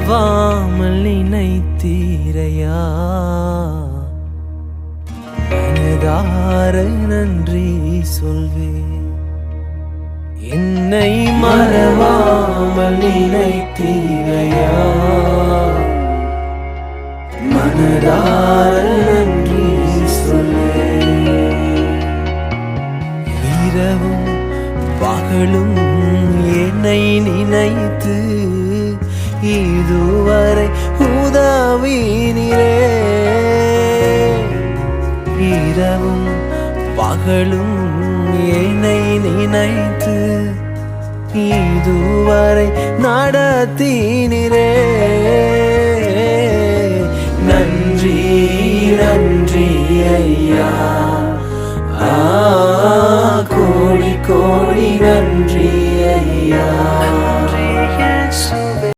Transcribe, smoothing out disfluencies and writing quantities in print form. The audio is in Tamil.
மறவாமல் நினைத்தீரையா, மனதார நன்றி சொல்வேன். என்னை மறவாமல் நினைத்தீரையா, மனதார நன்றி சொல்வேன். இரவும் பகலும் என்னை நினைத்து இதுவரை உதவினீரே. இரவும் பகலும் என்னை நினைத்து இதுவரை நடத்தினீரே. நன்றி நன்றி ஐயா, கோடி கோடி நன்றி ஐயா.